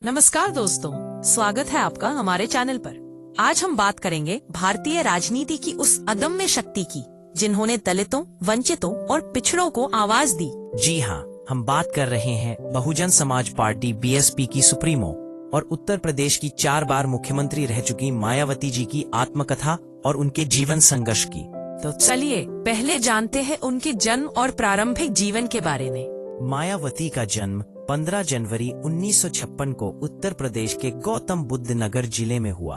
नमस्कार दोस्तों, स्वागत है आपका हमारे चैनल पर। आज हम बात करेंगे भारतीय राजनीति की उस अदम्य शक्ति की जिन्होंने दलितों, वंचितों और पिछड़ों को आवाज दी। जी हाँ, हम बात कर रहे हैं बहुजन समाज पार्टी बीएसपी की सुप्रीमो और उत्तर प्रदेश की 4 बार मुख्यमंत्री रह चुकी मायावती जी की आत्मकथा और उनके जीवन संघर्ष की। तो चलिए पहले जानते हैं उनके जन्म और प्रारंभिक जीवन के बारे में। मायावती का जन्म 15 जनवरी 1956 को उत्तर प्रदेश के गौतम बुद्ध नगर जिले में हुआ।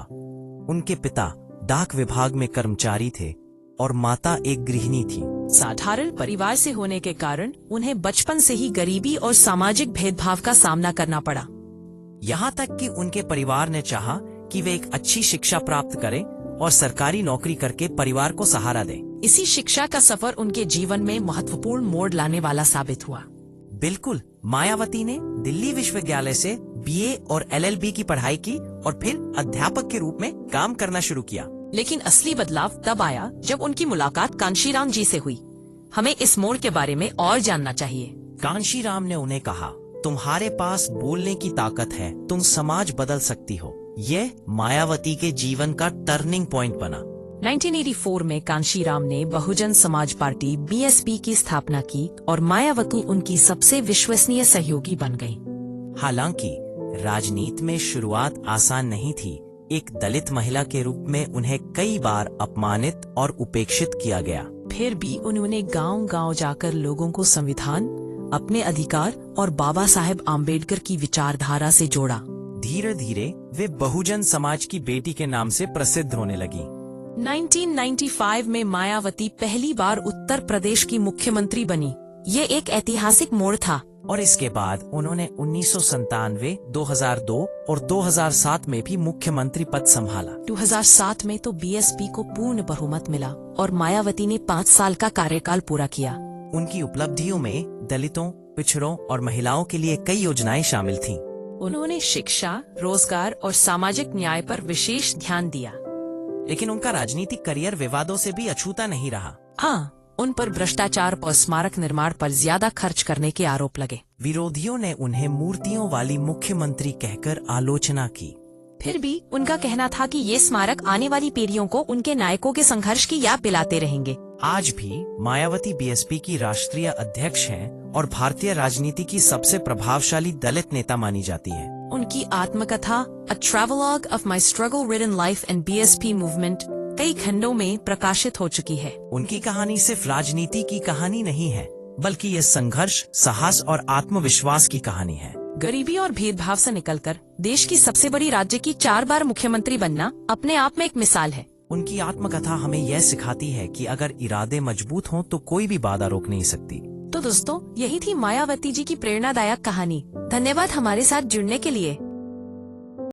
उनके पिता डाक विभाग में कर्मचारी थे और माता एक गृहिणी थी। साधारण परिवार से होने के कारण उन्हें बचपन से ही गरीबी और सामाजिक भेदभाव का सामना करना पड़ा। यहाँ तक कि उनके परिवार ने चाहा कि वे एक अच्छी शिक्षा प्राप्त करें और सरकारी नौकरी करके परिवार को सहारा दें। इसी शिक्षा का सफर उनके जीवन में महत्वपूर्ण मोड़ लाने वाला साबित हुआ। बिल्कुल, मायावती ने दिल्ली विश्वविद्यालय से बीए और एलएलबी की पढ़ाई की और फिर अध्यापक के रूप में काम करना शुरू किया। लेकिन असली बदलाव तब आया जब उनकी मुलाकात कांशीराम जी से हुई। हमें इस मोड़ के बारे में और जानना चाहिए। कांशीराम ने उन्हें कहा, तुम्हारे पास बोलने की ताकत है, तुम समाज बदल सकती हो। यह मायावती के जीवन का टर्निंग पॉइंट बना। 1984 में कांशीराम ने बहुजन समाज पार्टी बीएसपी की स्थापना की और मायावती उनकी सबसे विश्वसनीय सहयोगी बन गई। हालांकि राजनीति में शुरुआत आसान नहीं थी। एक दलित महिला के रूप में उन्हें कई बार अपमानित और उपेक्षित किया गया। फिर भी उन्होंने गांव-गांव जाकर लोगों को संविधान, अपने अधिकार और बाबा साहेब आम्बेडकर की विचारधारा से जोड़ा। धीरे धीरे वे बहुजन समाज की बेटी के नाम से प्रसिद्ध होने लगी। 1995 में मायावती पहली बार उत्तर प्रदेश की मुख्यमंत्री बनी। ये एक ऐतिहासिक मोड़ था। और इसके बाद उन्होंने 1997, 2002 और 2007 में भी मुख्यमंत्री पद संभाला। 2007 में तो बीएसपी को पूर्ण बहुमत मिला और मायावती ने 5 साल का कार्यकाल पूरा किया। उनकी उपलब्धियों में दलितों, पिछड़ों और महिलाओं के लिए कई योजनाएं शामिल थीं। उन्होंने शिक्षा, रोजगार और सामाजिक न्याय पर विशेष ध्यान दिया। लेकिन उनका राजनीतिक करियर विवादों से भी अछूता नहीं रहा। हाँ, उन पर भ्रष्टाचार और स्मारक निर्माण पर ज्यादा खर्च करने के आरोप लगे। विरोधियों ने उन्हें मूर्तियों वाली मुख्यमंत्री कहकर आलोचना की। फिर भी उनका कहना था कि ये स्मारक आने वाली पीढ़ियों को उनके नायकों के संघर्ष की याद दिलाते रहेंगे। आज भी मायावती बीएसपी की राष्ट्रीय अध्यक्ष हैं और भारतीय राजनीति की सबसे प्रभावशाली दलित नेता मानी जाती है। उनकी आत्मकथा a travelogue of my struggle ridden life and BSP movement कई खंडों में प्रकाशित हो चुकी है। उनकी कहानी सिर्फ राजनीति की कहानी नहीं है, बल्कि ये संघर्ष, साहस और आत्मविश्वास की कहानी है। गरीबी और भेदभाव से निकलकर देश की सबसे बड़ी राज्य की 4 बार मुख्यमंत्री बनना अपने आप में एक मिसाल है। उनकी आत्मकथा हमें यह सिखाती है कि अगर इरादे मजबूत हों तो कोई भी बाधा रोक नहीं सकती। तो दोस्तों, यही थी मायावती जी की प्रेरणादायक कहानी। धन्यवाद हमारे साथ जुड़ने के लिए।